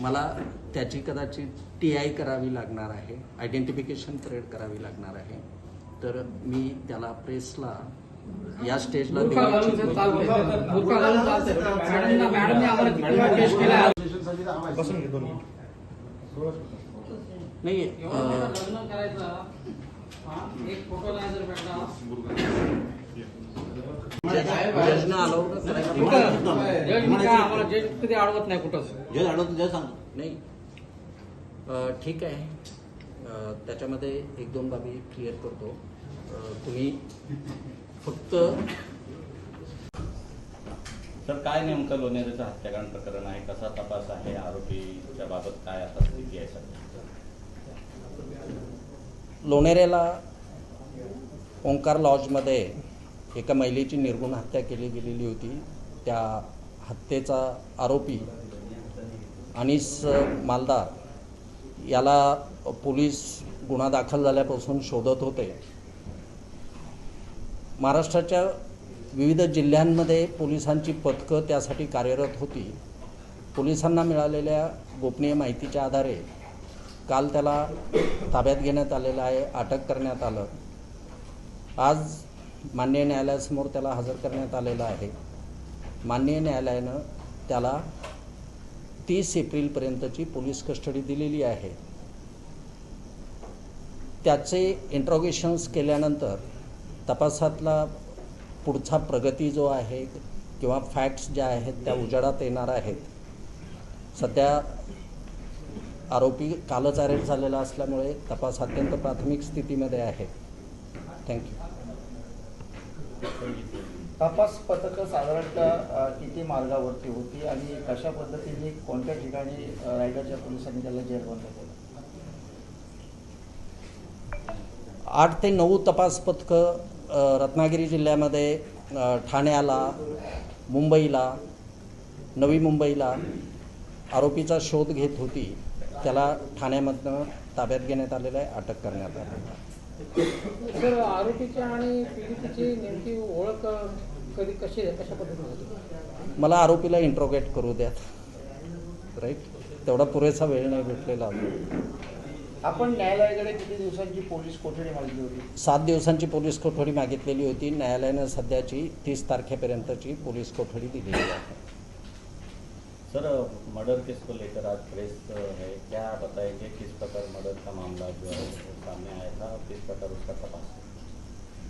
मला त्याची कदाचित TI करावी लागणार आहे, आयडेंटिफिकेशन परेड करावी लागणार आहे. तर मी त्याला प्रेसला या स्टेजला नाही जजनं अलाउड कधी अडवत नाही कुठंच जज अडवत जज सांग नाही. ठीक आहे, त्याच्यामध्ये एक दोन बाबी क्लिअर करतो. तुम्ही फक्त सर काय नेमकं लोणेरेचं हत्याकांड प्रकरण आहे, कसा तपास आहे, आरोपीच्या बाबत काय आता स्थिती आहे सर? लोणेरेला ओंकार लॉजमध्ये एका महिलेची निर्गुण हत्या केली गेलेली होती. त्या हत्येचा आरोपी अनीस मालदार याला पोलीस गुन्हा दाखल झाल्यापासून शोधत होते. महाराष्ट्राच्या विविध जिल्ह्यांमध्ये पोलिसांची पथकं त्यासाठी कार्यरत होती. पोलिसांना मिळालेल्या गोपनीय माहितीच्या आधारे काल त्याला ताब्यात घेण्यात आलेलं आहे, अटक करण्यात आलं. आज माननीय न्यायालयासमोर त्याला हजर करण्यात आलेलं आहे. माननीय न्यायालयानं त्याला 30 एप्रिलपर्यंतची पोलीस कस्टडी दिलेली आहे. त्याचे इंट्रोगेशन्स केल्यानंतर तपासातला पुढचा प्रगती जो आहे किंवा फॅक्ट्स ज्या आहेत त्या उजेडात येणार आहेत. सध्या आरोपी कालच अरेस्ट झालेला असल्यामुळे तपास अत्यंत प्राथमिक स्थितीमध्ये आहे. थँक्यू. तपास पथकं साधारणतः किती मार्गावरती होती आणि कशा पद्धतीने कोणत्या ठिकाणी रायगडच्या पोलिसांनी त्याला जेरबंद केलं? 8 ते 9 तपास पथकं रत्नागिरी जिल्ह्यामध्ये ठाण्याला, मुंबईला, नवी मुंबईला आरोपीचा शोध घेत होती. त्याला ठाण्यामधनं ताब्यात घेण्यात आलेलं आहे, अटक करण्यात आलेलं आहे. सर आरोपीची आणि पीडितेची नेमकी ओळख कशा पद्धतीने होती? मला आरोपीला इंट्रोगेट करू द्यात. राईट, तेवढा पुरेसा वेळ नाही भेटलेला. आपण न्यायालयाकडे किती दिवसांची पोलीस कोठडी मागितली होती? 7 दिवसांची पोलीस कोठडी मागितलेली होती. न्यायालयानं सध्याची 30 तारखेपर्यंतची पोलीस कोठडी दिलेली आहे. सर मर्डर केस को लेकर आज प्रेस है, क्या बताएंगे किस प्रकार मर्डर का मामला जो है सामने आया था, किस प्रकार उसका तपास